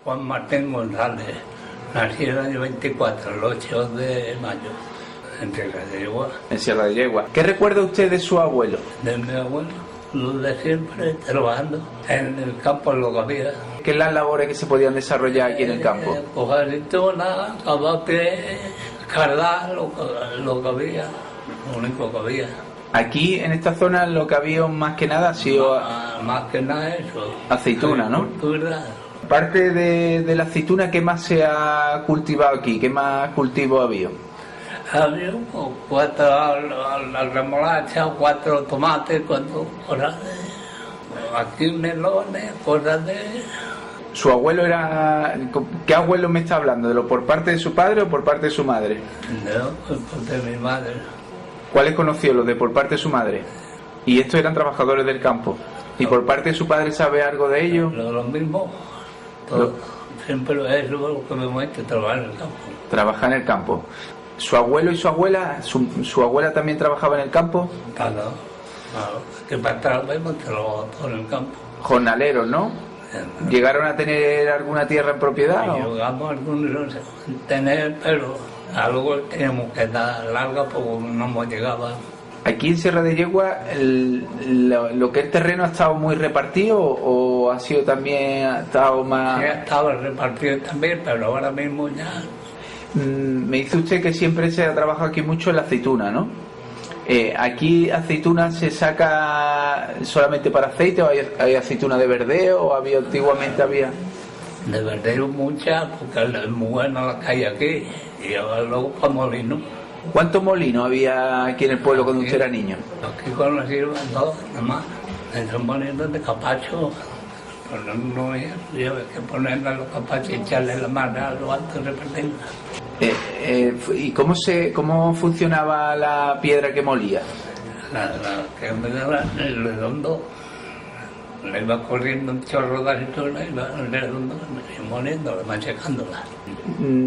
Juan Martín González, nací el año 24, el 8 de mayo, en Sierra de Yegua. En Sierra de Yegua. ¿Qué recuerda usted de su abuelo? De mi abuelo, lo de siempre, trabajando en el campo, lo que había. ¿Qué es las labores que se podían desarrollar aquí en el campo? Coger aceituna, cabote, cargar, lo que había, lo único que había. Aquí en esta zona lo que había más que nada ha sido Más que nada eso. aceituna, ¿no? Cultura. Aparte de la aceituna, ¿qué más se ha cultivado aquí? ¿Qué más cultivo ha habido? Había 4 la remolacha, 4 tomates, 4 cosas de... Aquí melones, cosas de... ¿Su abuelo era...? ¿Qué abuelo me está hablando? ¿De lo por parte de su padre o por parte de su madre? No, pues de mi madre. ¿Cuáles conoció? ¿Los de por parte de su madre? ¿Y estos eran trabajadores del campo? ¿Y por parte de su padre sabe algo de ellos? Lo mismo. Todo. Siempre es lo que me muestra, trabajar en el campo. Trabajar en el campo. ¿Su abuelo y su abuela? ¿Su abuela también trabajaba en el campo? Claro. Que para trabajar hemos trabajado todo en el campo. Jornaleros, ¿no? ¿Llegaron a tener alguna tierra en propiedad? Llegamos algunos a tener, pero algo teníamos que dar larga porque no hemos llegado. ¿Aquí en Sierra de Yegua lo que es terreno ha estado muy repartido o ha sido también, ha estado más...? Sí, estaba repartido también, pero ahora mismo ya... Me dice usted que siempre se ha trabajado aquí mucho en la aceituna, ¿no? ¿Aquí aceituna se saca solamente para aceite o hay aceituna de verdeo o antiguamente había...? De verdeo muchas, porque es muy buena la que hay aquí, y ahora luego para molino. ¿Cuántos molinos había aquí en el pueblo cuando usted era niño? Aquí conocieron 2, nada más. Esos molinos de capacho, pero no había que ponerle a los capachos y echarle la mano a lo alto y repartirla. ¿Y cómo funcionaba la piedra que molía? La que me daba el redondo, le iba corriendo un chorro de aceituna y iba el redondo moliéndola, machacándola.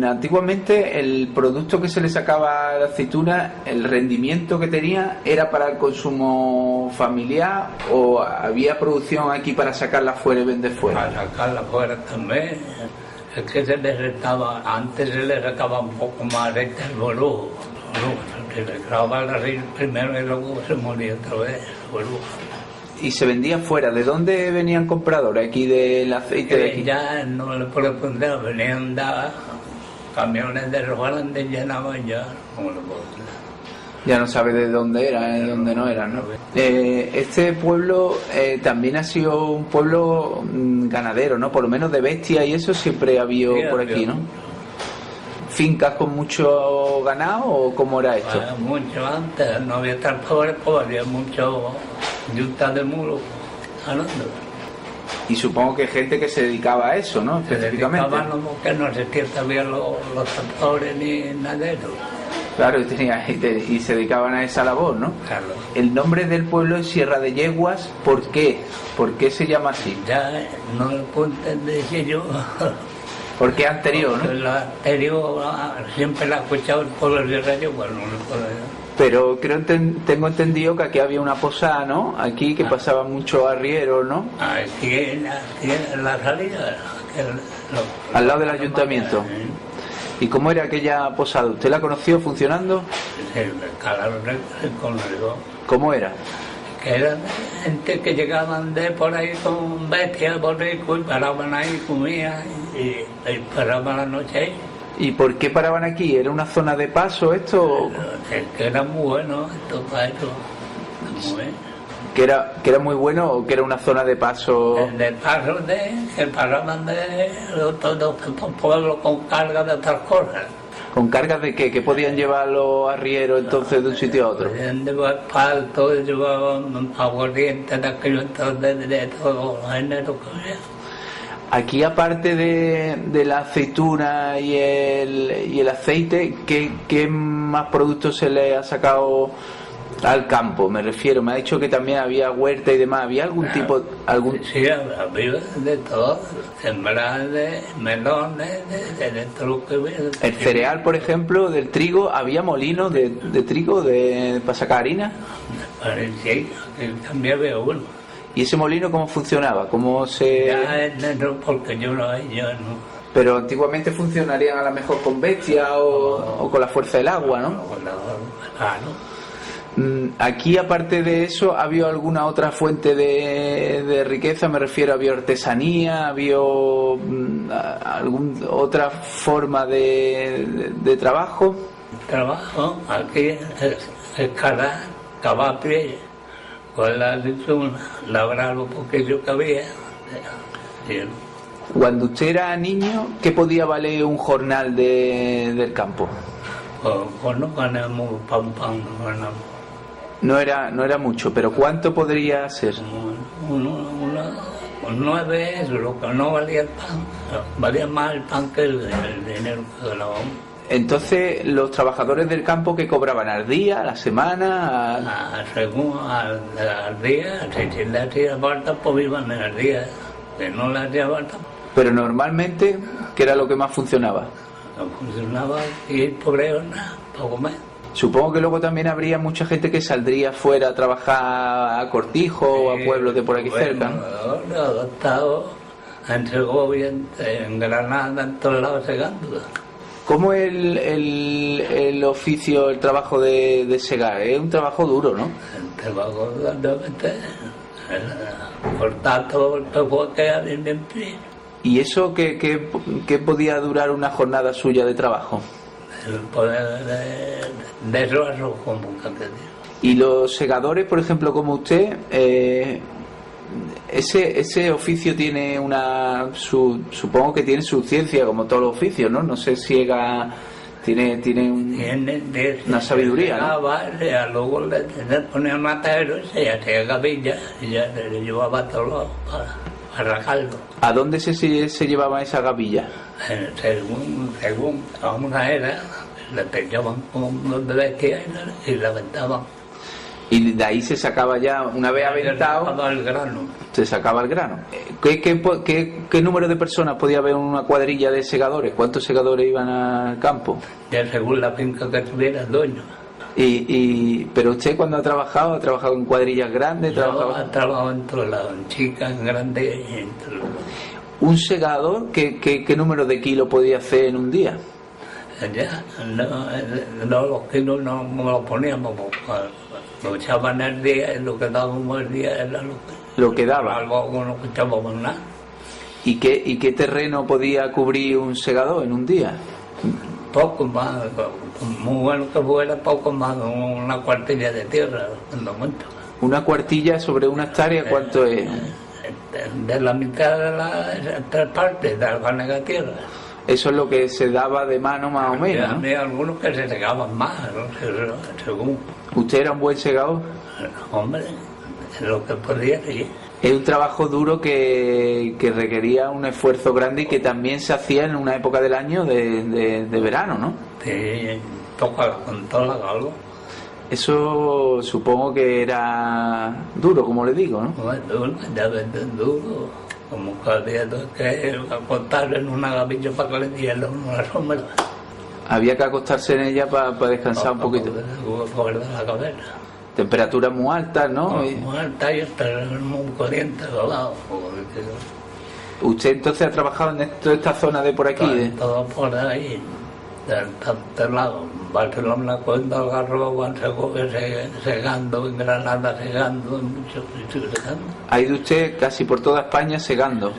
Antiguamente el producto que se le sacaba a la aceituna, el rendimiento que tenía, ¿era para el consumo familiar o había producción aquí para sacarla fuera y vender fuera? Para sacarla fuera también. Es que se le sacaba, antes se le sacaba un poco más el boludo. Se le sacaba la raíz primero y luego se molía otra vez el boludo. Y se vendía fuera. ¿De dónde venían compradores aquí del aceite de aquí? Ya no le puedo preguntar, venían camiones de los grandes llenaban ya, no le puedo decir. Ya no sabe de dónde era, de dónde no era, ¿no? Este pueblo también ha sido un pueblo ganadero, ¿no? Por lo menos de bestias y eso siempre ha habido por aquí, ¿no? ¿Fincas con mucho ganado o cómo era esto? Mucho antes, no había transporte, pues había mucho yuntas de mulos ganando. Y supongo que gente que se dedicaba a eso, ¿no? Específicamente. Se dedicaban que no existían todavía los tractores ni nada de eso. Claro, y se dedicaban a esa labor, ¿no? Claro. El nombre del pueblo es Sierra de Yeguas, ¿por qué? ¿Por qué se llama así? Ya no lo puedo entender si yo... Porque es anterior, ¿no? La anterior siempre la he escuchado el pueblo de Sierra de Yeguas, no lo puedo decir. Pero tengo entendido que aquí había una posada, ¿no? Aquí que pasaban muchos arrieros, ¿no? Aquí en la salida. Al lado del ayuntamiento. ¿Y cómo era aquella posada? ¿Usted la conoció funcionando? Sí, calaron con el... ¿Cómo era? Que eran gente que llegaban de por ahí con bestias, borricos, y paraban ahí, comían y paraban la noche ahí. ¿Y por qué paraban aquí? ¿Era una zona de paso esto? Que era muy bueno esto para eso. Muy bien. ¿Que era muy bueno o que era una zona de paso? De paso que paraban de todos estos pueblos con carga de otras cosas. ¿Con cargas de qué? ¿Qué podían llevar los arrieros entonces de un sitio a otro? Podían llevar palto, llevaban aguardiente de aquello entonces de todos los géneros que había. Aquí, aparte de la aceituna y el aceite, ¿qué más productos se le ha sacado al campo? Me refiero, me ha dicho que también había huerta y demás. ¿Había algún tipo...? Sí, había de todo. Sembrar de melones, de todo lo que hubiera. El cereal, por ejemplo, del trigo, ¿había molinos de trigo para sacar harina? Sí, también había uno. ¿Y ese molino cómo funcionaba? ¿Cómo se...? Ya no, porque yo no. Pero antiguamente funcionarían a lo mejor con bestia o con la fuerza del agua, ¿no? Aquí, aparte de eso, ¿ha habido alguna otra fuente de riqueza? Me refiero, ¿ha habido artesanía? ¿Ha habido alguna otra forma de trabajo? Trabajo, aquí es cavar pie, con la lechona, labrar lo poquillo que había. Cuando usted era niño, ¿qué podía valer un jornal del campo? Pues no ganamos pan, no ganamos. No era mucho, pero ¿cuánto podría ser? Pues 9 es lo que no valía el pan. Valía más el pan que el dinero que ganábamos. Entonces, los trabajadores del campo, ¿qué cobraban? ¿Al día, a la semana? Según al día, si le hacía falta, pues iban al día. Si no le hacía falta. Pero normalmente, ¿qué era lo que más funcionaba? Funcionaba ir por ellos nada, para comer. Supongo que luego también habría mucha gente que saldría fuera a trabajar a Cortijo o a pueblos de por aquí cerca. He estado en Segovia, en Granada, en todos lados segando. ¿Cómo es el oficio, el trabajo de segar? Es un trabajo duro, ¿no? El trabajo de cortar todo el pejo que hay limpio. ¿Y eso qué podía durar una jornada suya de trabajo? El poder de eso como que te digo. Y los segadores, por ejemplo, como usted, ese oficio tiene supongo que tiene su ciencia, como todos los oficios, ¿no? No sé si tiene una sabiduría, ¿no? Luego le ponía matero y se hacía gavilla y ya le llevaba todo para rajarlo. ¿A dónde se llevaba esa gavilla? Según a una era, le pegaban como un bebé y la aventaban. Y de ahí se sacaba ya, una vez aventado, el grano. Se sacaba el grano. ¿Qué número de personas podía haber en una cuadrilla de segadores? ¿Cuántos segadores iban al campo? Ya según la finca que tuviera el dueño. Pero usted cuando ha trabajado en cuadrillas grandes, He trabajado en todos lados, en chicas, en grandes, en todos lados. ¿Un segador qué número de kilos podía hacer en un día? Ya, no los kilos no los poníamos, lo echaban el día y lo que dábamos el día era lo que daba. Algo que no echábamos nada. ¿Y qué terreno podía cubrir un segador en un día? Poco más, muy bueno que fuera, poco más, una cuartilla de tierra, en momento. ¿Una cuartilla sobre una hectárea cuánto es? De la mitad de las 3 partes de la negativa. Eso es lo que se daba de mano más o menos, ¿no? Había algunos que se segaban más, ¿no? Según. ¿Usted era un buen segador? Hombre, lo que podía, sí. Es un trabajo duro que requería un esfuerzo grande y que también se hacía en una época del año de verano, ¿no? Sí, con toda la calor. Eso supongo que era duro, como le digo, ¿no? Bueno, duro, ya ves, duro. Como que había que acostarse en una gavilla para que le diera una sombra. Había que acostarse en ella para descansar un poquito. Para la cabeza. Temperaturas muy altas, ¿no? Muy altas y hasta muy caliente al lado. ¿Usted entonces ha trabajado en toda esta zona de por aquí? Todo por ahí, de lado. Barcelona, Cuenca, Algarrobo, en Segovia segando, en Granada segando, en muchos sitios segando. Ha ido usted casi por toda España segando.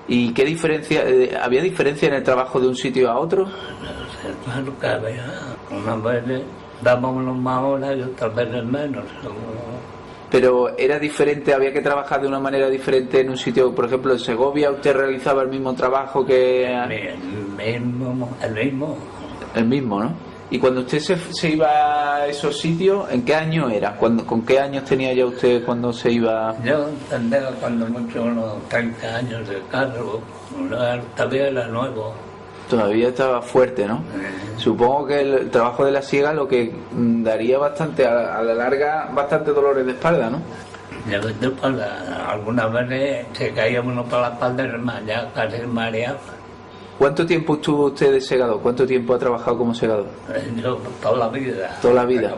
¿Y qué diferencia, había diferencia en el trabajo de un sitio a otro? No sé, claro que había. Unas veces dábamos más horas y otras veces menos. Pero era diferente, había que trabajar de una manera diferente en un sitio, por ejemplo, en Segovia, ¿usted realizaba el mismo trabajo que...? El mismo, ¿no? Y cuando usted se iba a esos sitios, ¿en qué año era? ¿Con qué años tenía ya usted cuando se iba? Yo tendría cuando mucho unos 30 años de carro, todavía era nuevo. Todavía estaba fuerte, ¿no? Supongo que el trabajo de la siega lo que daría bastante, a la larga, bastante dolores de espalda, ¿no? Ya ves, algunas veces se caía uno para la espalda y ya casi mareado. ¿Cuánto tiempo estuvo usted de segador? ¿Cuánto tiempo ha trabajado como segador? Yo, toda la vida. Toda la vida.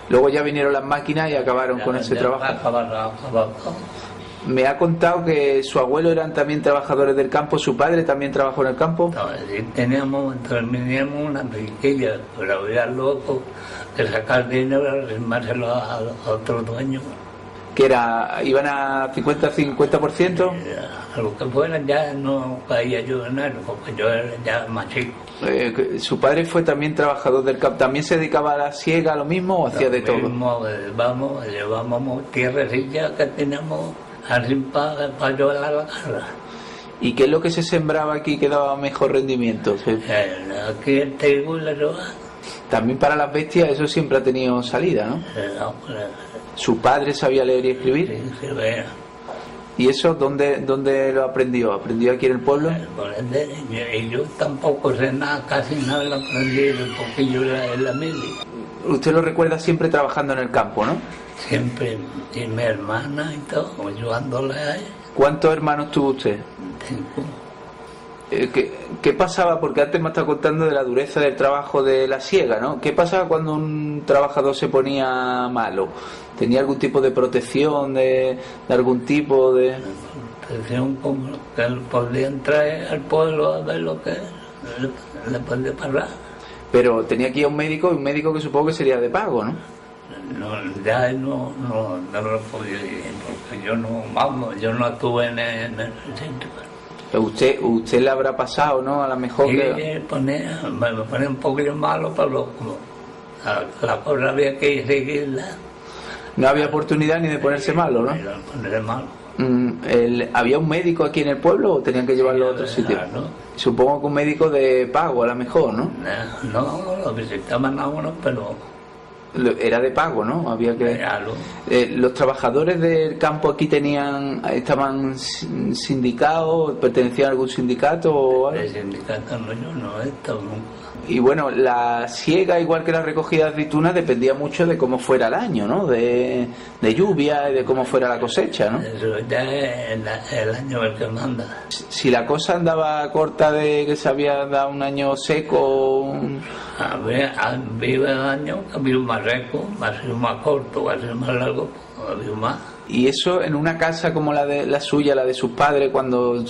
Luego ya vinieron las máquinas y acabaron ya, con ese trabajo. Acabaron. Me ha contado que su abuelo eran también trabajadores del campo, su padre también trabajó en el campo. No, sí teníamos una riquilla, pero había loco de sacar dinero y arremárselo a otro dueño. Que era, iban a 50%. A lo que fuera ya no caía yo en él, porque yo era ya más chico. Su padre fue también trabajador del campo. ¿También se dedicaba a la siega, lo mismo, o hacía de todo? Llevábamos tierrecillas que teníamos así para llevar a la casa. ¿Y qué es lo que se sembraba aquí que daba mejor rendimiento? Aquí el trigo y la soja. También para las bestias eso siempre ha tenido salida, ¿no? ¿Su padre sabía leer y escribir? Sí, vea. ¿Y eso dónde lo aprendió? ¿Aprendió aquí en el pueblo? Y yo tampoco sé nada, casi nada lo aprendí porque yo era en la mili. Usted lo recuerda siempre trabajando en el campo, ¿no? Siempre, y mi hermana y todo, ayudándole a ella. ¿Cuántos hermanos tuvo usted? 5. ¿Qué pasaba? Porque antes me está contando de la dureza del trabajo de la siega, ¿no? ¿Qué pasaba cuando un trabajador se ponía malo? ¿Tenía algún tipo de protección de algún tipo de...? Protección como que él podía entrar al pueblo a ver lo que le podía pasar. Pero tenía aquí a un médico que supongo que sería de pago, ¿no? No, ya no lo podía ir, porque yo no estuve en el centro. Usted le habrá pasado, ¿no? A lo mejor sí, que... me ponía un poquillo malo, pero la cosa había que seguirla. No había oportunidad ni de ponerse malo, ¿no? Ponerse malo. ¿Había un médico aquí en el pueblo o tenían que llevarlo a otro sitio? ¿No? Supongo que un médico de pago, a lo mejor, ¿no? No, lo visitaban a uno, pero... Era de pago, ¿no? Había que... ¿Los trabajadores del campo aquí estaban sindicados, pertenecían a algún sindicato o algo? De sindicato no, yo no he estado nunca. Y bueno, la siega, igual que la recogida de aceitunas, dependía mucho de cómo fuera el año, ¿no? De lluvia y de cómo fuera la cosecha, ¿no? Eso ya es el año el que manda. Si la cosa andaba corta de que se había dado un año seco... Había años que había más seco, ha sido más corto, ha sido más largo, había más. Y eso en una casa como la suya, la de sus padres, cuando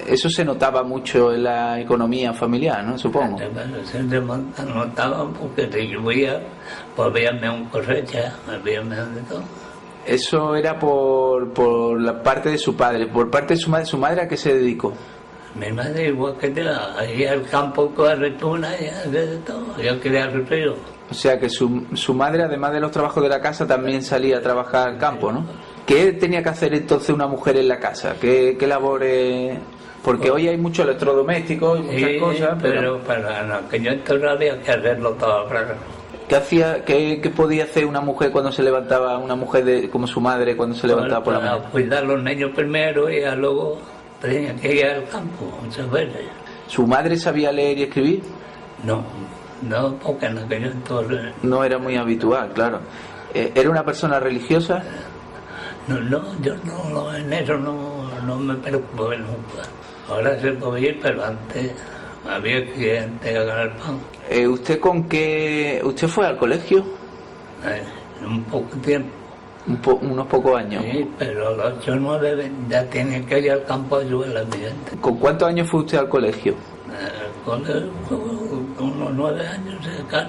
eso se notaba mucho en la economía familiar, ¿no? Supongo. Se notaba porque si llovía, pues veíame un cosecha, veíame de todo. Eso era por la parte de su padre. Por parte de su madre, ¿a qué se dedicó? Mi madre igual que yo, ahí al campo con aceituna y de todo, yo quería su río. O sea que su madre, además de los trabajos de la casa, también salía a trabajar al campo, ¿no? ¿Qué tenía que hacer entonces una mujer en la casa? ¿Qué labores...? Porque hoy hay muchos electrodomésticos y muchas cosas, pero para aquello entonces había que hacerlo todo. ¿Qué podía hacer una mujer cuando se levantaba, una mujer como su madre cuando se levantaba por la mañana? Cuidar a los niños primero y luego tenía que ir al campo muchas veces. ¿Su madre sabía leer y escribir? No, porque en aquello entonces... No era muy habitual, claro. ¿Era una persona religiosa? No, yo no, en eso no me preocupé nunca. Ahora se puede ir, pero antes había que ganar pan. ¿Usted fue al colegio? Un poco tiempo. Unos pocos años. Sí, pero a los 8 o 9 ya tiene que ir al campo a ayudar al ambiente. ¿Con cuántos años fue usted al colegio? Con unos 9 años, claro.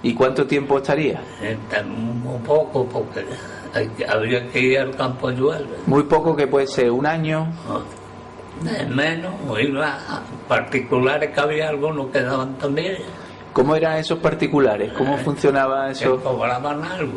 ¿Y cuánto tiempo estaría? Muy poco, porque habría que ir al campo a ayudar. Muy poco, que puede ser un año. Menos, iba a particulares, que había algunos que daban también. ¿Cómo eran esos particulares? ¿Cómo funcionaba eso? Que cobraban algo.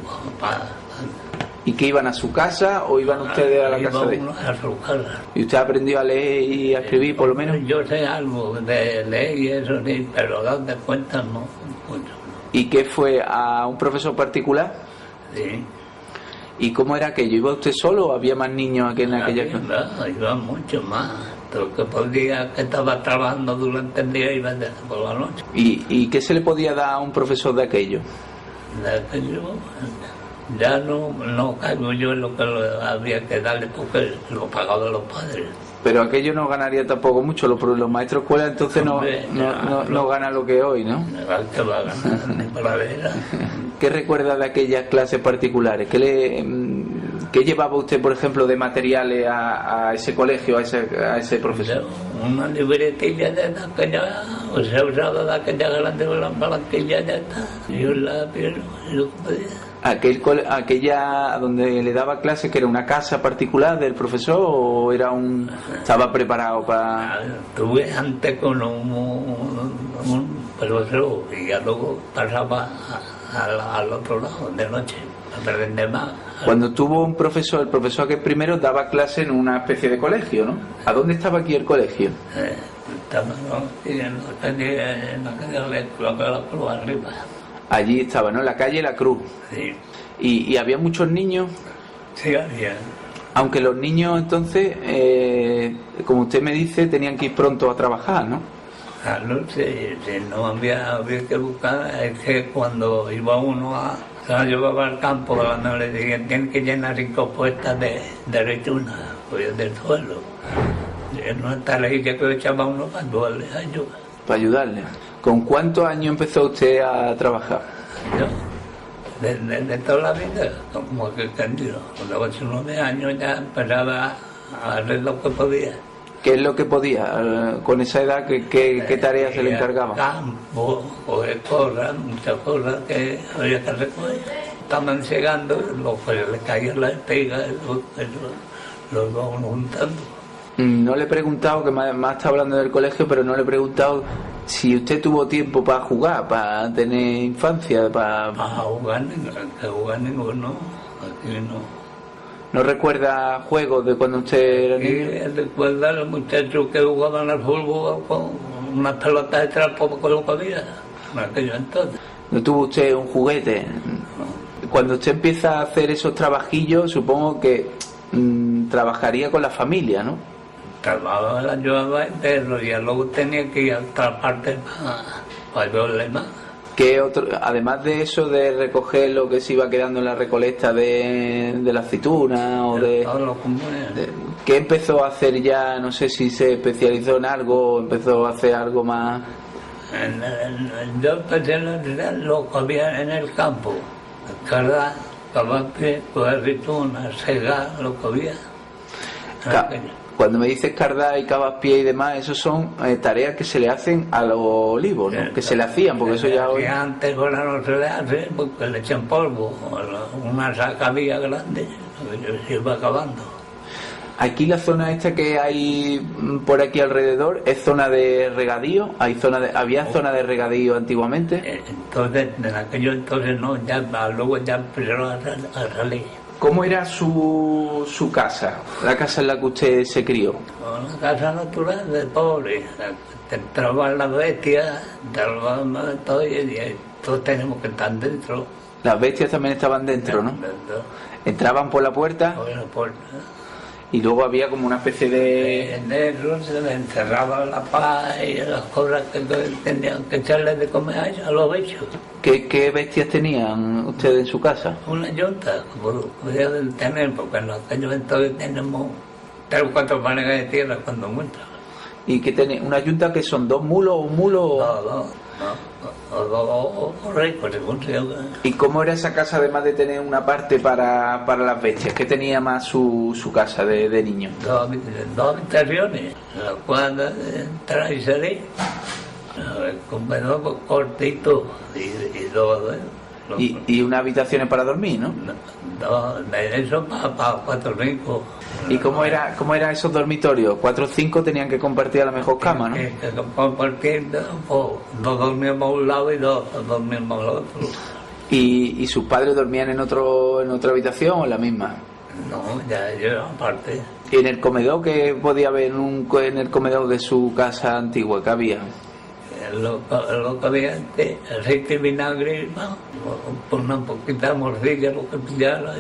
¿Y que iban a su casa o iban ustedes a la casa de ellos? A su casa. ¿Y usted aprendió a leer y a escribir por lo menos? Yo sé algo de leer y eso sí, pero dar cuenta no mucho. ¿Y qué fue? ¿A un profesor particular? Sí. ¿Y cómo era aquello? ¿Iba usted solo o había más niños aquí en aquella casa? Iba mucho más. Todo que podía, que estaba trabajando durante el día, iba por la noche. ¿Y qué se le podía dar a un profesor de aquello? De aquello, ya no caigo yo en lo que había que darle porque lo pagaban los padres. Pero aquello no ganaría tampoco mucho, los maestros de escuela entonces no ganan lo que hoy, ¿no? Que va a ganar, ni para ver. ¿Qué recuerda de aquellas clases particulares? ¿Qué llevaba usted, por ejemplo, de materiales a ese colegio, a ese profesor? Una libretilla de aquella, o sea, usaba de aquella grande blanquilla ya está, y un lápiz, y lo que podía. Aquella donde le daba clase, que era una casa particular del profesor o era estaba preparado para... Estuve antes con un profesor y ya luego pasaba al otro lado de noche a aprender más. Cuando tuvo un profesor, el profesor que primero daba clase en una especie de colegio, ¿no? ¿A dónde estaba aquí el colegio? Estaba en la calle la Cruz arriba. Allí estaba, ¿no? En la calle La Cruz. Sí. ¿Y había muchos niños? Sí, había. Aunque los niños entonces, como usted me dice, tenían que ir pronto a trabajar, ¿no? Claro, no había que buscar, es que cuando iba uno llevaba al campo, cuando le decían, tienen que llenar 5 puestas de lechuga, pues del suelo. En una tarjeta que le echaba uno para ayudarle. Para ayudarle. ¿Con cuántos años empezó usted a trabajar? Yo, desde toda la vida, como que candido. Con los 8 o 9 años ya empezaba a hacer lo que podía. ¿Qué es lo que podía? Con esa edad, ¿qué tareas se le encargaba? Campo, coger cosas, muchas cosas que había que recoger. Estaban llegando, que le caían las espigas, los vamos juntando. No le he preguntado, que más está hablando del colegio, pero no le he preguntado si usted tuvo tiempo para jugar, para tener infancia, para jugar ninguno, aquí no. ¿No recuerda juegos de cuando usted era niño? Recuerda a los muchachos que jugaban al fútbol con unas pelotas de trapo con lo que había en aquello entonces. ¿No tuvo usted un juguete? No. Cuando usted empieza a hacer esos trabajillos, supongo que trabajaría con la familia, ¿no? Trabajaba, la ayudaba entero y luego tenía que ir a otra parte para ayudarle más. ¿Qué otro, además de eso de recoger lo que se iba quedando en la recolecta de la aceituna o de qué empezó a hacer ya? No sé si se especializó en algo o empezó a hacer algo más. Yo empecé a lo que había en el campo, cargar, cabape, coger aceituna, segar, lo que había. Cuando me dices cardar y cavaspié y demás, esos son tareas que se le hacen a los olivos, ¿no? Que se le hacían, porque eso ya hoy... Antes ahora no se le hace, porque le echan polvo, una sacavilla grande, se iba acabando. Aquí la zona esta que hay por aquí alrededor es zona de regadío, había zona de regadío antiguamente. Entonces, en aquello entonces no, ya luego ya empezaron a salir. ¿Cómo era su casa, la casa en la que usted se crió? Una casa natural de pobre. Entraban las bestias, entraban todo y todos tenemos que estar dentro. Las bestias también estaban dentro, ¿no? Entraban por la puerta. Por la puerta. Y luego había como una especie de... En eso se le encerraba la paz y las cosas que tenían que echarle de comer a los bichos. ¿Qué bestias tenían ustedes en su casa? Una yunta, como podía tener, porque en aquellos entonces tenemos 3 o 4 panegas de tierra cuando muestra. ¿Y qué tiene? ¿Una yunta que son 2 mulos o un mulo? No, ricos, según se llama. ¿Y cómo era esa casa, además de tener una parte para las bestias? ¿Qué tenía más su casa de niño? 2 habitaciones, la cual entrar y salir. El comedor cortito y 2. Y unas habitaciones para dormir, ¿no? De eso para 4 o 5. ¿Y cómo era esos dormitorios? 4 o 5 tenían que compartir a la mejor cama, ¿no? Compartir, pues, 2 dormíamos a un lado y 2 dormíamos al otro. ¿Y sus padres dormían en otra habitación o en la misma? No, ya yo aparte. ¿Y en el comedor qué podía haber en el comedor de su casa antigua? ¿Qué había? Lo que había antes, aceite y vinagre, ¿no? Una poquita morcilla, lo que pillara.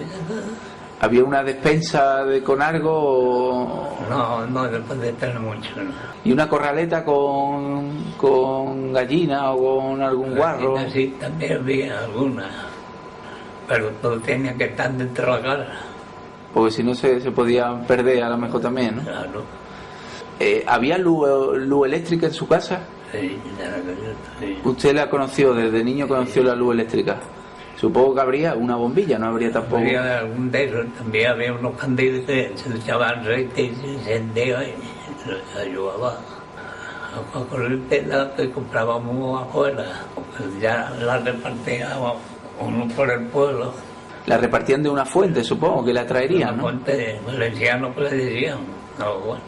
¿Había una despensa con algo? No, después de tener mucho, no. ¿Y una corraleta con gallina o con algún guarro? Sí, también había alguna, pero todo tenía que estar dentro de la casa. Porque si no se podían perder a lo mejor también, ¿no? Claro. ¿Había luz eléctrica en su casa? Sí, sí. ¿Usted la conoció, desde niño conoció la luz eléctrica? Supongo que habría una bombilla, no habría tampoco. Había algún de esos, también había unos candiles que se echaban aceite y se encendía y ayudaba. A corriente la que comprábamos afuera, ya la repartíamos uno por el pueblo. La repartían de una fuente, supongo, que la traerían, ¿no? Una fuente valenciana que le decían. No, bueno.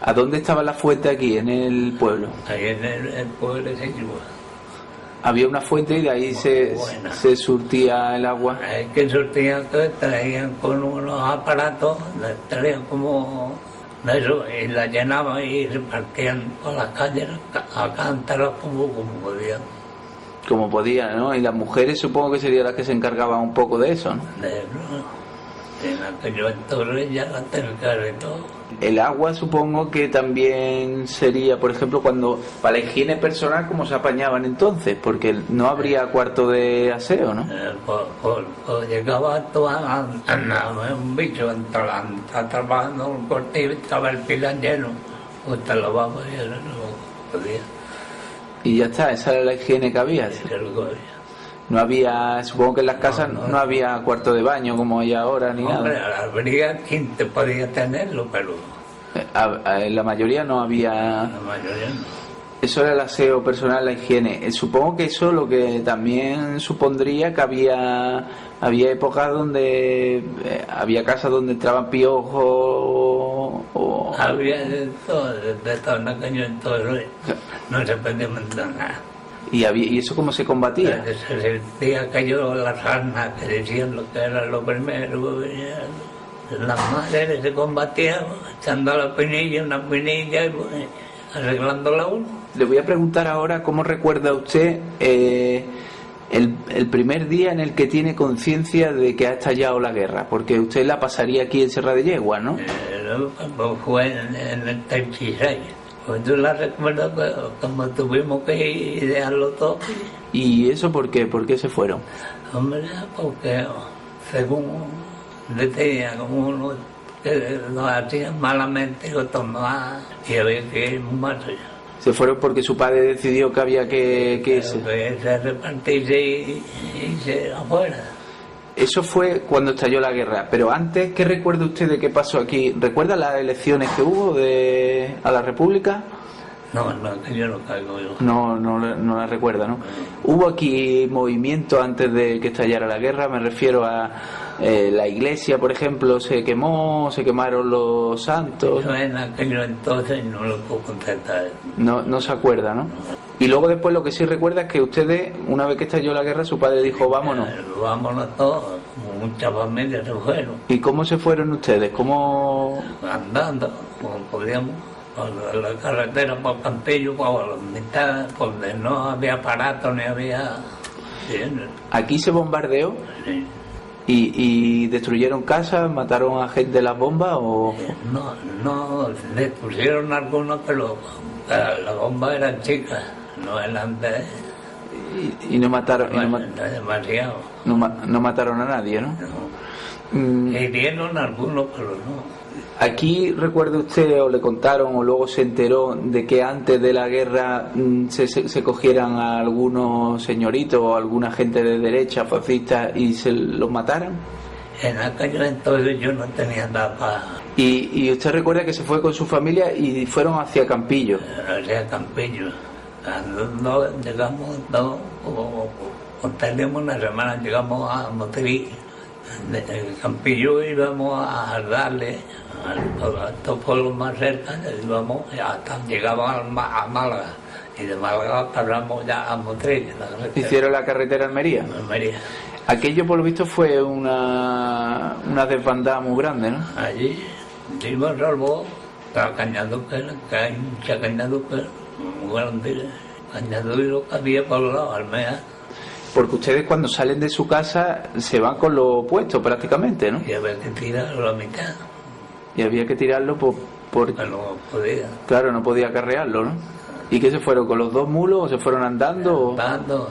¿A dónde estaba la fuente aquí, en el pueblo? Ahí en el pueblo de Seguimos. Había una fuente y de ahí se surtía el agua. Es que surtían, que traían con unos aparatos, traían como eso, y la llenaban y repartían por las calles a cántaros como podían. Como podían, ¿no? Y las mujeres supongo que serían las que se encargaban un poco de eso, ¿no? En aquello entonces ya la tercera y todo. El agua supongo que también sería, por ejemplo, cuando para la higiene personal, ¿cómo se apañaban entonces? Porque no habría cuarto de aseo, ¿no? Pues llegaba un bicho, estaba trabajando en un cortillo, estaba el pilán lleno, pues te lavaba y eso no podía. Y ya está, esa era la higiene que había. No había, supongo que en las casas no había cuarto de baño como hay ahora ni hombre, nada. Habría quien te podía tenerlo, pero En la mayoría no había. la mayoría no. Eso era el aseo personal, la higiene. Supongo que eso lo que también supondría que había épocas donde había casas donde entraban piojos o Había de todo en aquello entonces no se podía mandar nada. y eso cómo se combatía. Se sentía aquello la sarna que decían lo que era lo primero. Las madres se combatían echando la pinilla, una pinilla y pues, arreglándola uno. Le voy a preguntar ahora cómo recuerda usted el primer día en el que tiene conciencia de que ha estallado la guerra, porque usted la pasaría aquí en Serra de Yegua, ¿no? Pues fue en el 36. Pues yo la recuerdo que como tuvimos que idearlo todo. ¿Y eso por qué? ¿Por qué se fueron? Hombre, porque según decía, como uno que lo hacía malamente, lo tomaba y había que ir más allá. Se fueron porque su padre decidió que había que irse. Que se repartirse y irse afuera. Eso fue cuando estalló la guerra, pero antes, ¿qué recuerda usted de qué pasó aquí? ¿Recuerda las elecciones que hubo a la República? No, que yo no caigo yo. No la recuerda, ¿no? Hubo aquí movimiento antes de que estallara la guerra, me refiero a la iglesia, por ejemplo, se quemaron los santos. Yo en aquello entonces no lo puedo contestar. No se acuerda, ¿no? Y luego después lo que sí recuerda es que ustedes, una vez que estalló la guerra, su padre dijo, vámonos. Vámonos todos, como muchas familias se fueron. ¿Y cómo se fueron ustedes? ¿Cómo...? Andando, como podíamos, por la carretera, por Campillo, por la mitad, donde no había aparato ni había... ¿Aquí se bombardeó? Sí. ¿Y destruyeron casas, mataron a gente de las bombas o...? No, le pusieron algunos, pero las bombas eran chicas, no eran de... Y no mataron... demasiado. No mataron a nadie, ¿no? Hirieron algunos, pero no. Aquí recuerda usted, o le contaron, o luego se enteró de que antes de la guerra se cogieran a algunos señoritos o alguna gente de derecha, fascistas, y se los mataran. En aquel entonces yo no tenía nada para... Y usted recuerda que se fue con su familia y fueron hacia Campillo. Hacia Campillo. Llegamos, teníamos una semana, llegamos a Motriz. De Campillo íbamos a darle a estos pueblos más cerca, íbamos hasta llegamos a Málaga, y de Málaga pasamos ya a Motriz. ¿Hicieron la carretera Almería? Almería. Aquello por lo visto fue una desbandada muy grande, ¿no? Allí dimos salvo la Cañaduquera, que hay mucha Cañaduquera, muy grande, Cañaduquera que había por los lados, Almea. Porque ustedes cuando salen de su casa se van con lo opuesto prácticamente, ¿no? Y había que tirarlo a la mitad. Y había que tirarlo porque no podía. Claro, no podía acarrearlo, ¿no? ¿Y qué se fueron? ¿Con los 2 mulos o se fueron andando? Andando.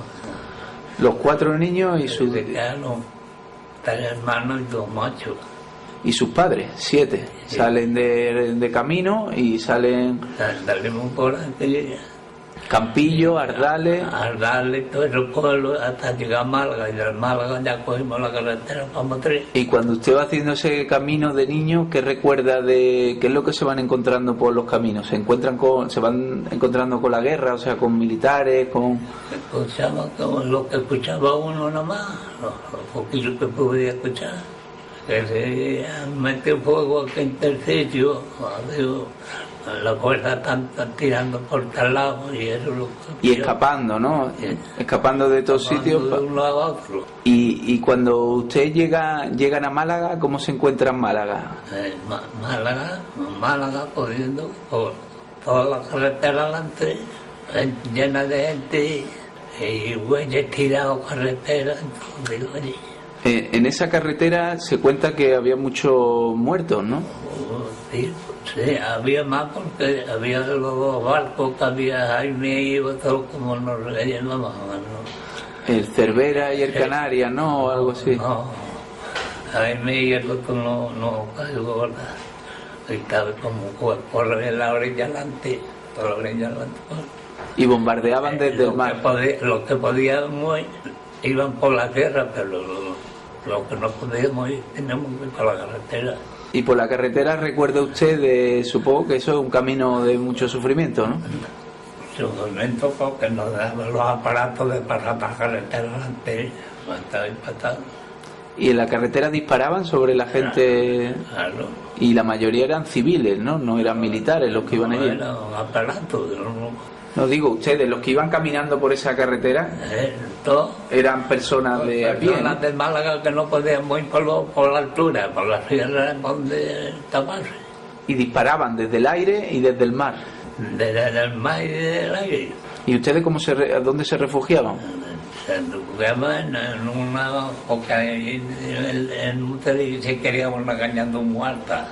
Los 4 niños y sus... Claro, 3 hermanos y 2 machos. Y sus padres, 7. Sí. Salen de camino y salen... Salimos por aquella. Campillo, Ardales. Ardales, todos esos pueblos, hasta llegar a Málaga, y de Málaga ya cogimos la carretera para Motril. Y cuando usted va haciendo ese camino de niño, ¿qué recuerda de qué es lo que se van encontrando por los caminos? ¿Se van encontrando con la guerra, o sea, con militares, con...? Escuchaba como lo que escuchaba uno nomás, los poquillos que podía escuchar. Que se metió fuego aquí en Tercerio, la fuerza están tirando por tal lado y eso lo que... Y escapando, ¿no? Sí. Escapando de todos sitios. De un lado a otro. Y cuando usted llegan a Málaga, ¿cómo se encuentra en Málaga? Málaga corriendo por toda la carretera adelante, llena de gente y güeyes tirados carretera, entonces, oye. En esa carretera se cuenta que había muchos muertos, ¿no? Sí, había más porque había los dos barcos que había Jaime y otros como nos llamaban, ¿no? El Cervera y el Canarias, ¿no? O algo así. No, Jaime y el otro no cayó, ¿verdad? Y estaba como por la orilla adelante, por la orilla adelante. Y bombardeaban desde el mar. Los que podíamos iban por la tierra, pero los que no podíamos ir teníamos que ir por la carretera. Y por la carretera recuerda usted supongo que eso es un camino de mucho sufrimiento, ¿no? Sufrimiento porque nos daban los aparatos de pasar la carretera delante, estaba impactado. Y en la carretera disparaban sobre la gente. Claro. Y la mayoría eran civiles, ¿no? No eran militares los que iban allí. Eran aparatos, No digo, ustedes, los que iban caminando por esa carretera, todo. eran personas de a pie, ¿no? Personas de Málaga que no podíamos ir por la altura, por la sierra donde estaban. Y disparaban desde el aire y desde el mar. Desde el mar y desde el aire. ¿Y ustedes dónde se refugiaban? Se refugiaban en una... porque en Motril se quería una caña de un muerta.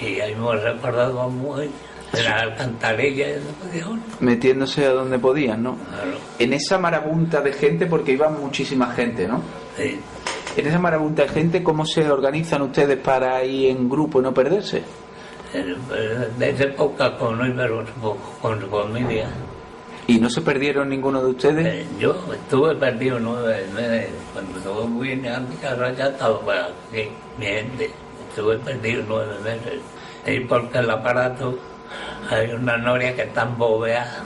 Y ahí me recordaba muy... En la alcantarilla y no podía uno. Metiéndose a donde podían, ¿no? Claro. En esa marabunta de gente, porque iba muchísima gente, ¿no? Sí. En esa marabunta de gente, ¿cómo se organizan ustedes para ir en grupo y no perderse? Desde época con con su familia. ¿Y no se perdieron ninguno de ustedes? Yo estuve perdido 9 meses. Cuando estuve muy en mi casa ya estaba para aquí, mi gente. Estuve perdido 9 meses. Y porque el aparato, hay una noria que está embobeada.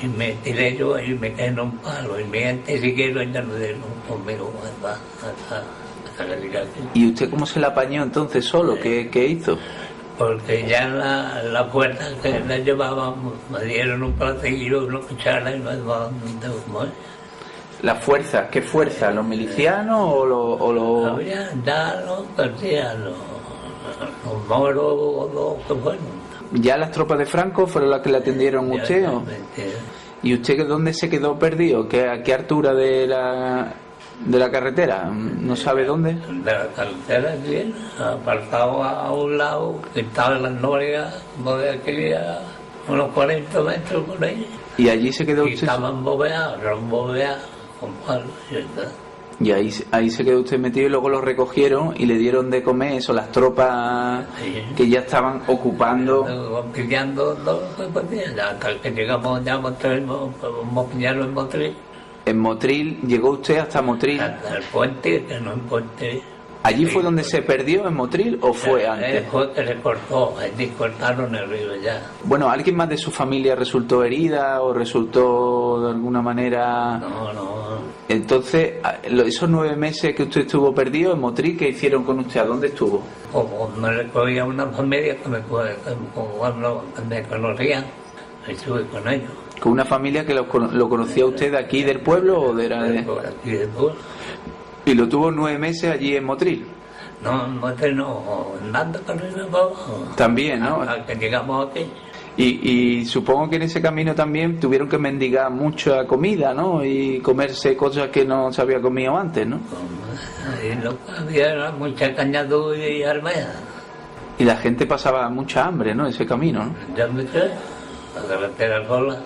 Y me tiré yo y me quedé en un palo. Y mi gente siguieron ya no dieron conmigo hasta que llegué aquí. ¿Y usted cómo se la apañó entonces solo? ¿Qué hizo? Porque ya la puerta que la llevábamos me dieron un platillo, una cuchara y me llevaban donde voy. ¿La fuerza? ¿Qué fuerza? ¿Los milicianos o los...? Había ya los moros, los que fueron. ¿Ya las tropas de Franco fueron las que le atendieron a usted? ¿O? ¿Y usted dónde se quedó perdido? ¿A qué altura de la carretera? ¿No sabe dónde? De la carretera, sí, apartado a un lado, que estaba en las norias, como de aquí a unos 40 metros por ahí. ¿Y allí se quedó Y usted? estaban bobeados con palos y está. Y ahí se quedó usted metido y luego lo recogieron y le dieron de comer eso, las tropas Sí. que ya estaban ocupando. Pillando todo lo que podían, hasta que llegamos ya a Motril, podemos pillarlo en Motril. En Motril, ¿llegó usted hasta Motril? Hasta el puente, que no es puente. ¿Allí fue donde se perdió, en Motril, o fue antes? Fue que se cortó, allí cortaron el río ya. Bueno, ¿alguien más de su familia resultó herida o resultó de alguna manera...? No. Entonces, esos 9 meses que usted estuvo perdido en Motril, ¿qué hicieron con usted? ¿A dónde estuvo? Como me recogía una familia que me conocían, estuve con ellos. ¿Con una familia que lo conocía usted de aquí del pueblo o de Aquí de pueblo. Y lo tuvo 9 meses allí en Motril? No, andando con el abajo. También, ¿no? Hasta que llegamos aquí. Y supongo que en ese camino también tuvieron que mendigar mucha comida, ¿no? Y comerse cosas que no se había comido antes, ¿no? Ahí lo que había era mucha cañadú y almea. Y la gente pasaba mucha hambre, ¿no? Ese camino, ¿no? Ya me quedé, la carretera sola.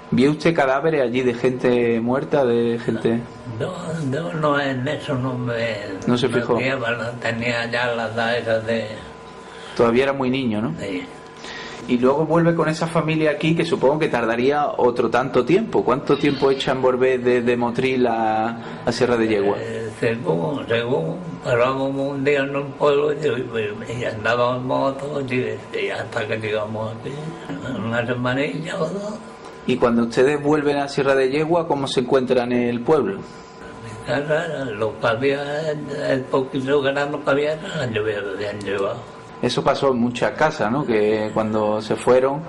¿Vio usted cadáveres allí de gente muerta, de gente...? No, en eso No se fijó. Tenía ya las edad esas de... Todavía era muy niño, ¿no? Sí. Y luego vuelve con esa familia aquí, que supongo que tardaría otro tanto tiempo. ¿Cuánto tiempo echa en volver desde Motril a Sierra de Yegua? Según parábamos un día en un pueblo y andábamos en moto y hasta que llegamos aquí, una semanilla o dos. Y cuando ustedes vuelven a Sierra de Yegua, ¿cómo se encuentran en el pueblo? Lo que había, el poquito grano que había, habían llevado. Eso pasó en muchas casas, ¿no? Que cuando se fueron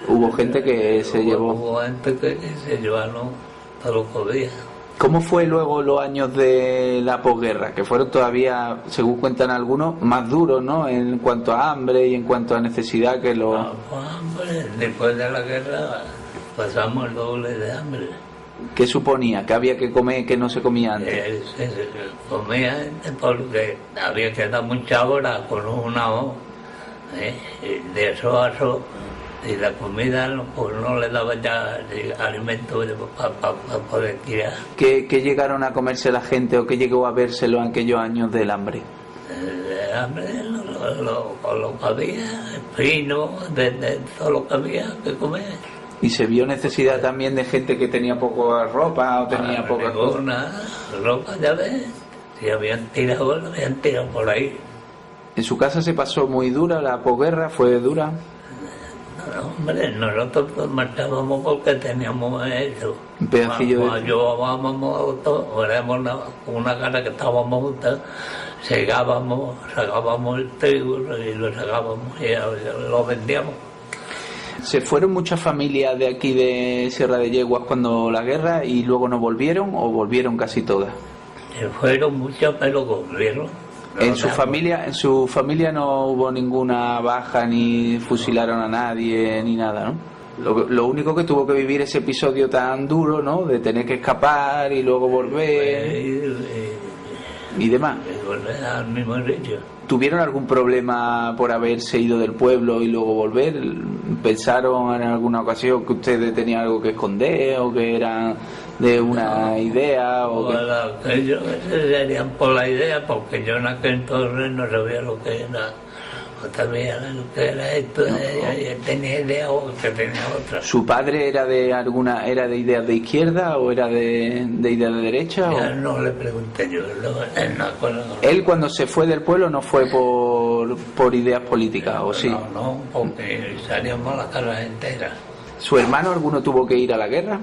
hubo gente que se llevó. Hubo gente que se llevaron todo lo que había. ¿Cómo fue luego los años de la posguerra? Que fueron todavía, según cuentan algunos, más duros, ¿no? En cuanto a hambre y en cuanto a necesidad que los... Hambre. Después de la guerra pasamos el doble de hambre. ¿Qué suponía? ¿Que había que comer que no se comía antes? Se comía antes porque había que dar mucha hora con una O, de eso a eso, y la comida pues no le daba ya alimento para poder tirar. ¿Qué llegaron a comerse la gente o qué llegó a vérselo en aquellos años del hambre? El hambre, lo que había, el pino, de todo lo que había que comer. ¿Y se vio necesidad también de gente que tenía poca ropa o tenía poca cosa? Ropa, ya ves, si habían tirado por ahí. ¿En su casa se pasó muy dura la posguerra? ¿Fue dura? No, hombre, nosotros marchábamos porque teníamos eso. Un pedacillo de... Llevábamos todo, éramos una casa que estábamos juntas, sacábamos el trigo y lo sacábamos y lo vendíamos. ¿Se fueron muchas familias de aquí de Sierra de Yeguas cuando la guerra y luego no volvieron o volvieron casi todas? Se fueron muchas, pero volvieron. ¿En su familia no hubo ninguna baja ni fusilaron a nadie ni nada, no? Lo único que tuvo que vivir ese episodio tan duro, ¿no? De tener que escapar y luego volver y demás. Y volver al mismo sitio. ¿Tuvieron algún problema por haberse ido del pueblo y luego volver? ¿Pensaron en alguna ocasión que ustedes tenían algo que esconder o que eran de una idea? O que ellos serían por la idea, porque yo en aquel entonces no sabía lo que era. No sabía lo que era esto, ella tenía idea o que tenía otra. ¿Su padre era de ideas de izquierda o era de ideas de derecha? Ya no le pregunté yo, él no acuerdo. Él cuando se fue del pueblo no fue por ideas políticas, ¿o sí? No, porque salíamos la casa entera. ¿Su hermano alguno tuvo que ir a la guerra?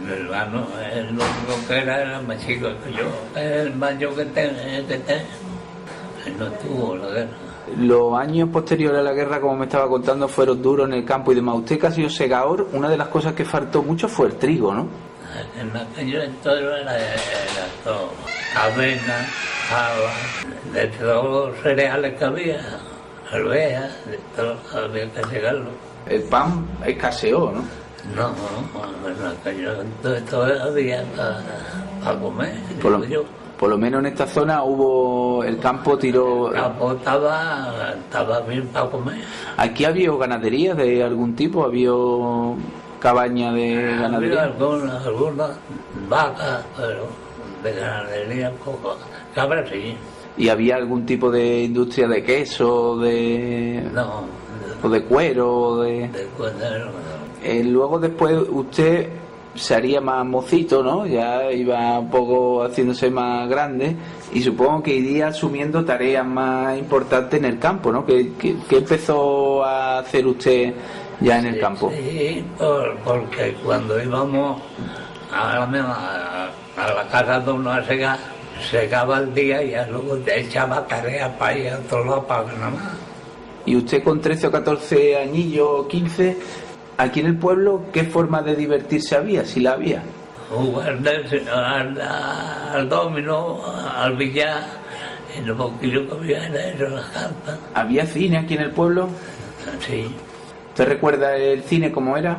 Mi hermano, lo único que era más chico que yo, el mayor que tengo, él no estuvo en la guerra. Los años posteriores a la guerra, como me estaba contando, fueron duros en el campo y demás. Usted que ha sido segador, una de las cosas que faltó mucho fue el trigo, ¿no? En aquello entonces era todo, avena, haba, de todos los cereales que había, alvejas, de todo había que segarlo. El pan escaseó, ¿no? No, en aquello entonces todo había para comer, Por lo menos en esta zona el campo tiró... El campo estaba bien para comer. ¿Aquí había ganadería de algún tipo? ¿Había cabaña de ganadería? Había algunas vacas, pero de ganadería poco. Cabras sí. ¿Y había algún tipo de industria de queso, No. o de cuero? De cuero, no. Luego después usted se haría más mocito, ¿no? Ya iba un poco haciéndose más grande y supongo que iría asumiendo tareas más importantes en el campo, ¿no? ¿Qué empezó a hacer usted ya en el campo? Sí, porque cuando íbamos a la casa de uno a segar, segaba el día y luego echaba tareas para ir a otro lado para nada más. ¿Y usted con 13 o 14 añillos, 15... aquí en el pueblo, qué forma de divertirse había, si la había? Jugar al dominó, al billar, y lo poquillo que había era eso, las cartas. ¿Había cine aquí en el pueblo? Sí. ¿Usted recuerda el cine cómo era?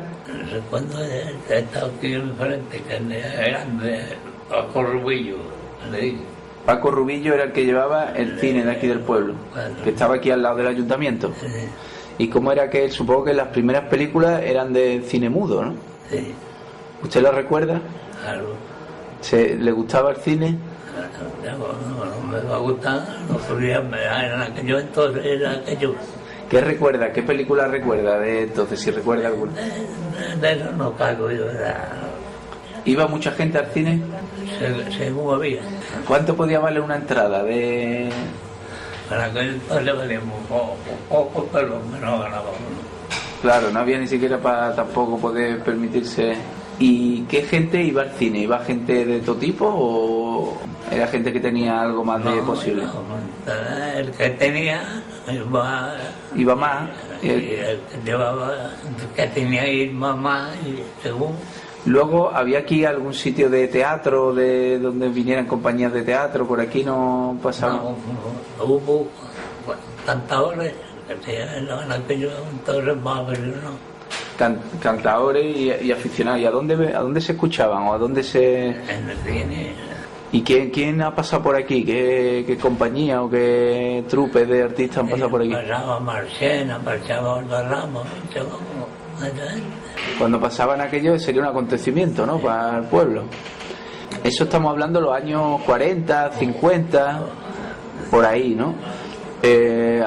Recuerdo he estado aquí enfrente, que eran de Paco Rubillo, le digo. Paco Rubillo era el que llevaba el cine de aquí del pueblo, que estaba aquí al lado del ayuntamiento. Sí. ¿Y cómo era que supongo que las primeras películas eran de cine mudo, ¿no? Sí. ¿Usted lo recuerda? Claro. ¿Le gustaba el cine? No me va a gustar, no podía, en aquello entonces era aquello. ¿Qué recuerda? ¿Qué película recuerda de entonces, si recuerda alguna? De eso no cago yo. ¿Iba mucha gente al cine? Según había. ¿Cuánto podía valer una entrada de...? Para que entonces valíamos poco, pero no ganábamos. Claro, no había ni siquiera para tampoco poder permitirse. ¿Y qué gente iba al cine? ¿Iba gente de todo tipo o era gente que tenía algo más de posible? No, el que tenía iba más. Y el que llevaba, que tenía que ir más y según. Luego, ¿había aquí algún sitio de teatro de donde vinieran compañías de teatro? Por aquí no pasaba. No, hubo cantadores que en aquellos entonces más, pero no. Cantadores y aficionados. ¿Y a dónde se escuchaban o a dónde se...? En el cine. ¿Y quién ha pasado por aquí? ¿Qué compañía o qué trupe de artistas han pasado por aquí? Pasaba Marchena, pasaba Olga Ramos, Cuando pasaban aquello sería un acontecimiento, ¿no? Para el pueblo. Eso estamos hablando de los años 40, 50, por ahí, ¿no?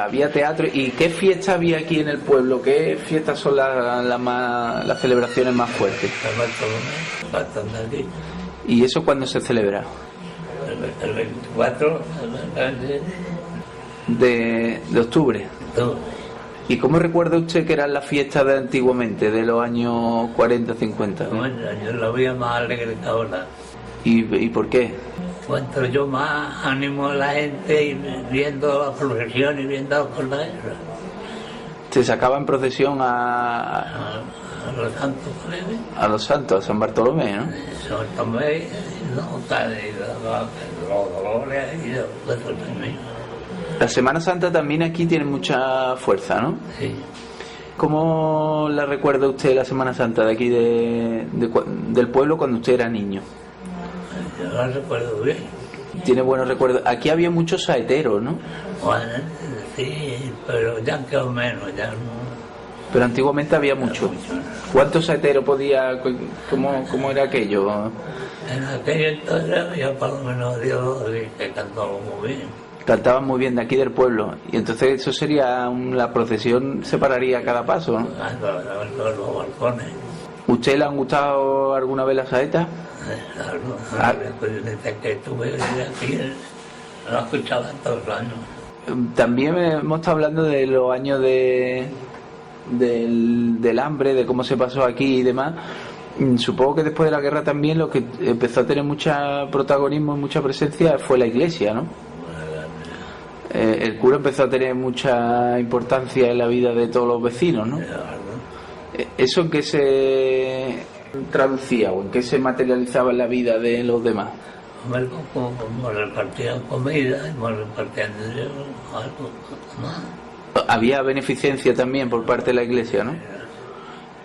Había teatro. ¿Y qué fiestas había aquí en el pueblo? ¿Qué fiestas son las celebraciones más fuertes? ¿Y eso cuándo se celebra? El 24 de octubre. ¿Y cómo recuerda usted que eran las fiestas de antiguamente, de los años 40, 50? Bueno, yo lo veía más alegre que ahora. ¿Y por qué? Cuanto yo más animo a la gente y viendo la procesión y viendo las cosas. ¿Se sacaba en procesión a los santos? A los santos, a San Bartolomé, ¿no? San Bartolomé, no, los dolores y los también. La Semana Santa también aquí tiene mucha fuerza, ¿no? Sí. ¿Cómo la recuerda usted la Semana Santa de aquí del pueblo cuando usted era niño? Yo la recuerdo bien. Tiene buenos recuerdos. Aquí había muchos saeteros, ¿no? Bueno, sí, pero ya han quedado menos, ya no. Pero antiguamente había mucho. ¿Cuántos saeteros podía...? ¿Cómo era aquello? En aquello entonces había por lo menos Dios que cantaban muy bien. Cantaban muy bien de aquí del pueblo. Y entonces eso sería... la procesión se pararía a cada paso, ¿no? Los balcones. ¿Usted le han gustado alguna vez las saetas? Desde que estuve aquí, lo escuchaba todos los años. También hemos estado hablando de los años del hambre, de cómo se pasó aquí y demás. Supongo que después de la guerra también lo que empezó a tener mucho protagonismo y mucha presencia fue la iglesia, ¿no? El cura empezó a tener mucha importancia en la vida de todos los vecinos, ¿no? ¿Eso en qué se traducía o en qué se materializaba en la vida de los demás? Como repartían comida, como repartían algo más. Había beneficencia también por parte de la iglesia, ¿no?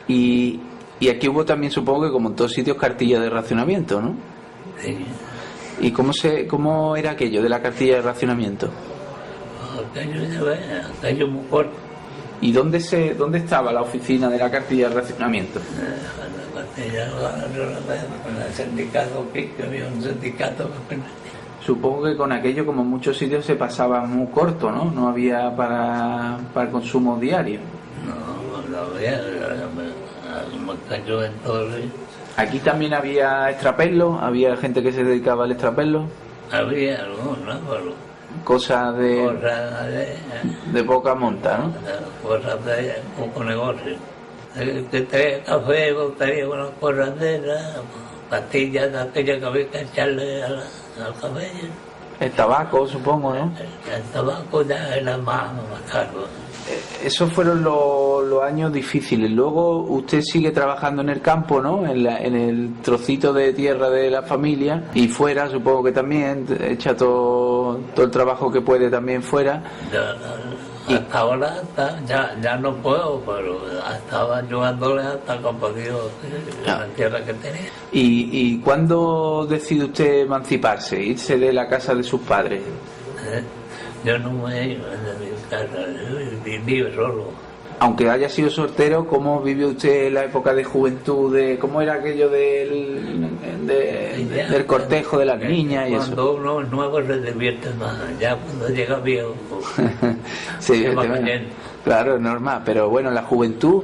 Y aquí hubo también, supongo que como en todos sitios, cartillas de racionamiento, ¿no? Sí. ¿Y cómo era aquello de la cartilla de racionamiento? Aquello muy corto. ¿Y dónde estaba la oficina de la cartilla de racionamiento? En el sindicato, que había un sindicato. Supongo que con aquello, como en muchos sitios, se pasaba muy corto, ¿no? No había para el consumo diario. No había, me cayó en todo el... ¿Aquí también había extraperlo? ¿Había gente que se dedicaba al extraperlo? Había algunos, pero... Cosas de poca monta, ¿no? Cosas de poco negocio. Que traía café, botaría con las cosas de esas, pastillas de aquellas que había que echarle al café. El tabaco, supongo, ¿no? El tabaco ya era más caro. Esos fueron los años difíciles. Luego usted sigue trabajando en el campo, ¿no? En el trocito de tierra de la familia y fuera, supongo que también echa todo el trabajo que puede también fuera. Hasta ahora ya no puedo, pero estaba ayudándole hasta que he podido la tierra que tenía. ¿Y cuándo decide usted emanciparse, irse de la casa de sus padres? Yo no me he ido de mi casa, vivo solo. Aunque haya sido soltero, ¿cómo vivió usted la época de juventud? ¿Cómo era aquello del cortejo de las niñas y eso? Cuando uno es nuevo se divierte más, ya cuando llega viejo, sí, Claro, es normal, pero bueno, la juventud,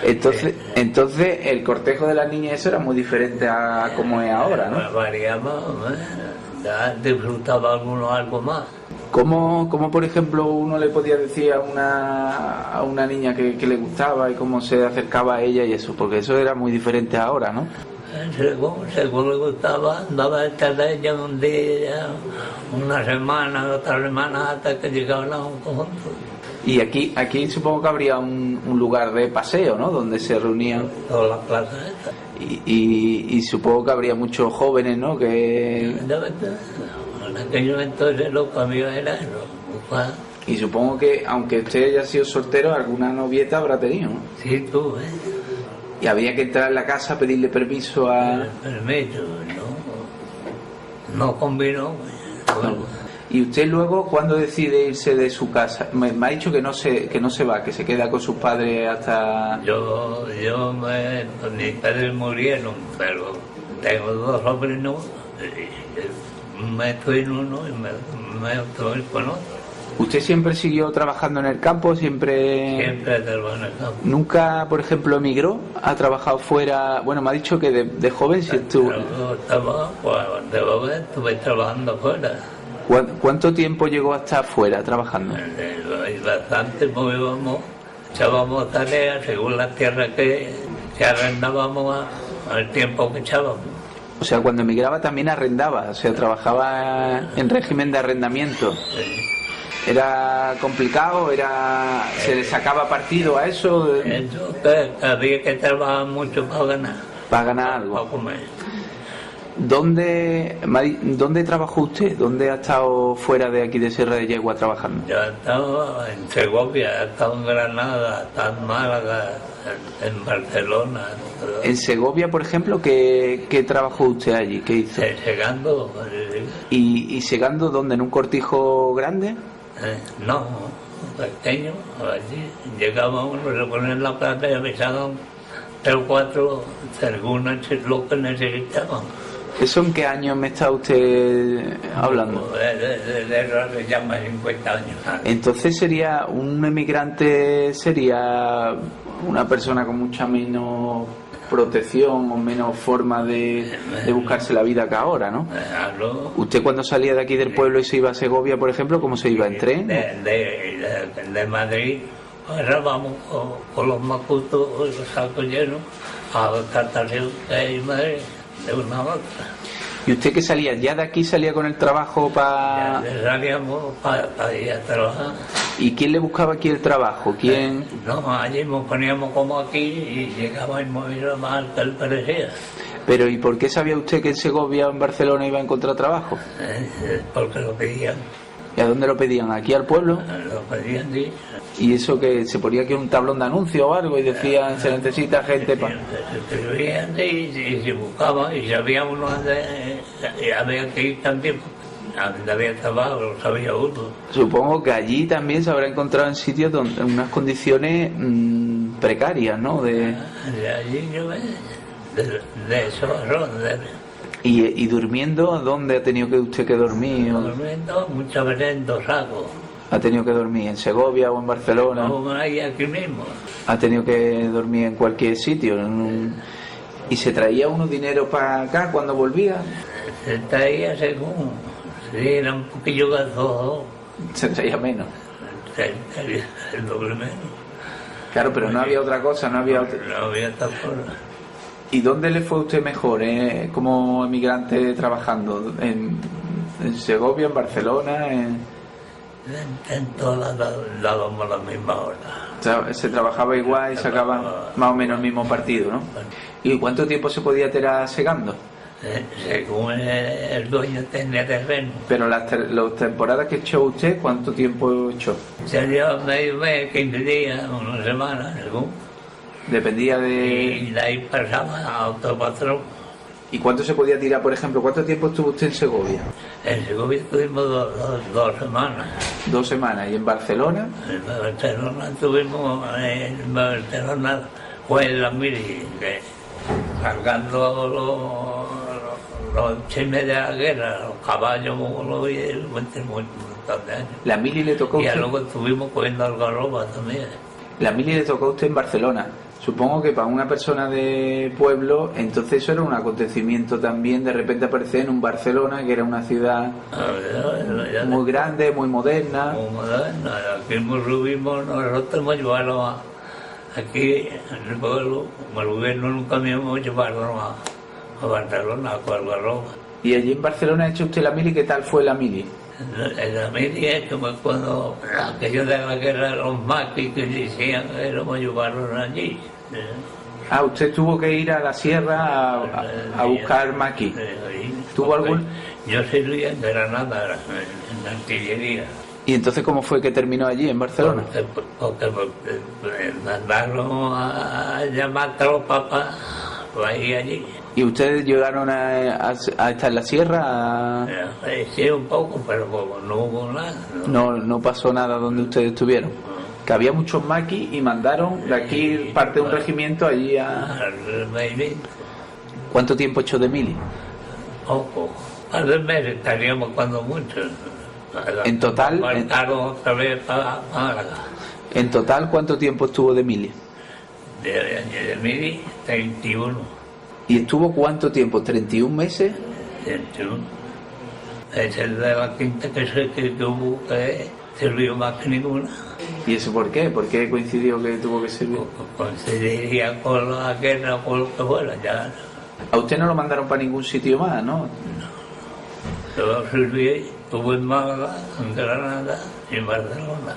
entonces el cortejo de las niñas eso era muy diferente a como es ahora, ¿no? Variaba, ya disfrutaba alguno algo más. ¿Cómo por ejemplo uno le podía decir a una niña que le gustaba y cómo se acercaba a ella y eso? Porque eso era muy diferente ahora, ¿no? Según le gustaba, andaba detrás de ella un día, una semana, otra semana, hasta que llegaban a un conjunto. Y aquí supongo que habría un lugar de paseo, ¿no? Donde se reunían. Todas las plazas estas. Y supongo que habría muchos jóvenes, ¿no? Que... En aquel momento lo que había era eso. Y supongo que, aunque usted haya sido soltero, alguna novieta habrá tenido, ¿no? Sí, tú, Y había que entrar en la casa a pedirle permiso a... Permiso, no combinó. Bueno. ¿Y usted luego cuándo decide irse de su casa? Me ha dicho que no se va, que se queda con sus padres hasta... Mis padres murieron, pero tengo 2 sobrinos, me estoy en uno y me estoy con otro. ¿Usted siempre siguió trabajando en el campo? Siempre trabajó en el campo. ¿Nunca, por ejemplo, emigró? ¿Ha trabajado fuera? Bueno, me ha dicho que de joven sí estuvo... De joven estuve trabajando fuera. ¿Cuánto tiempo llegó a estar fuera trabajando? Bastante, porque echábamos tareas según las tierras que arrendábamos al tiempo que echábamos. O sea, cuando emigraba también arrendaba, o sea, trabajaba en régimen de arrendamiento. Sí. ¿Era complicado? ¿Se le sacaba partido a eso? Eso que había que trabajar mucho para ganar. Para ganar algo. Para comer. ¿Dónde trabajó usted? ¿Dónde ha estado fuera de aquí de Sierra de Yegua trabajando? Yo he estado en Segovia, he estado en Granada, he estado en Málaga, en Barcelona. En Segovia, por ejemplo, ¿qué trabajó usted allí? ¿Qué hizo? Segando. ¿Y segando dónde? ¿En un cortijo grande? No, pequeño. Allí llegábamos, se ponían en la plata y avisaban 3 o 4 según lo que necesitaban. ¿Eso en qué años me está usted hablando? De ya más de 50 años. Entonces sería un emigrante, sería una persona con mucha menos protección o menos forma de buscarse la vida que ahora, ¿no? ¿Usted cuando salía de aquí del pueblo y se iba a Segovia, por ejemplo, cómo se iba? ¿En tren? De Madrid pasábamos con los macutos y los sacos llenos a Cartagena y Madrid, de una a otra. ¿Y usted qué salía? ¿Ya de aquí salía con el trabajo para...? Ya salíamos para ir a trabajar. ¿Y quién le buscaba aquí el trabajo? ¿Quién...? No, allí nos poníamos como aquí y llegábamos a ir más que él parecía. Pero ¿y por qué sabía usted que en Segovia o en Barcelona iba a encontrar trabajo? Porque lo pedían. ¿Y a dónde lo pedían? ¿Aquí al pueblo? Lo pedían, sí. ¿Y eso que se ponía aquí un tablón de anuncio o algo y decían se necesita gente para...? Se escribían y se buscaba y sabía uno y había que ir también. Donde había trabajo, lo sabía uno. Supongo que allí también se habrá encontrado en sitios donde en unas condiciones precarias, ¿no? De allí yo de eso. ¿Y durmiendo? ¿Dónde ha tenido que usted que dormir? Durmiendo muchas veces en 2 sacos. ¿Ha tenido que dormir en Segovia o en Barcelona? No, ahí aquí mismo. ¿Ha tenido que dormir en cualquier sitio? ¿Y se traía uno dinero para acá cuando volvía? Se traía según... Sí, era un poquillo gasoso. Se traía menos. El doble menos. Claro, pero no había otra cosa, no había otra... No había otra cosa. ¿Y dónde le fue a usted mejor como emigrante trabajando? ¿En Segovia, en Barcelona? En todas dábamos la misma hora. O sea, se trabajaba igual y sacaba más o menos el mismo partido, ¿no? ¿Y cuánto tiempo se podía tirar segando? Según el dueño tenía terreno. Pero las temporadas que echó usted, ¿cuánto tiempo echó? Sería medio mes, 15 días, una semana, según. Dependía de... Y de ahí pasaba a otro patrón. ¿Y cuánto se podía tirar, por ejemplo? ¿Cuánto tiempo estuvo usted en Segovia? En Segovia estuvimos 2 semanas. 2 semanas. ¿Y en Barcelona? En Barcelona estuvimos, fue en la mili, cargando los chismes de la guerra, los caballos, montón de años. La mili le tocó a Y usted. luego estuvimos cogiendo algarroba también. La mili le tocó a usted en Barcelona. Supongo que para una persona de pueblo, entonces eso era un acontecimiento también, de repente aparecer en un Barcelona, que era una ciudad muy grande, muy moderna. Muy moderna. Aquí nos subimos, nosotros hemos llevado aquí en el pueblo, como el gobierno nunca me hemos llevado a Barcelona, con algarroba. Y allí en Barcelona ha hecho usted la mili, ¿qué tal fue la mili? La media es como cuando aquello de la guerra de los maquis que decían que lo llevaron allí. Ah, usted tuvo que ir a la sierra a buscar maquis. ¿Tuvo algún...? Yo servía en Granada, en la artillería. ¿Y entonces cómo fue que terminó allí, en Barcelona? Porque mandaron a llamar tropas para ir allí. ¿Y ustedes llegaron a estar en la sierra? Sí, un poco, pero como no hubo nada. No pasó nada donde ustedes estuvieron. Que había muchos maquis y mandaron de aquí parte de un regimiento allí a... ¿Cuánto tiempo echó de mili? Poco. A 2 meses estaríamos cuando mucho. En total... Mandaron otra vez para Málaga. En total, ¿cuánto tiempo estuvo de mili? De mili, 31. ¿Y estuvo cuánto tiempo? ¿31 meses? 31. Es el de la quinta que hubo que sirvió más que ninguna. ¿Y eso por qué? ¿Por qué coincidió que tuvo que servir? Coincidiría con la guerra, por lo que fuera, ya. A usted no lo mandaron para ningún sitio más, ¿no? Yo sirví, estuve en Málaga, en Granada y en Barcelona.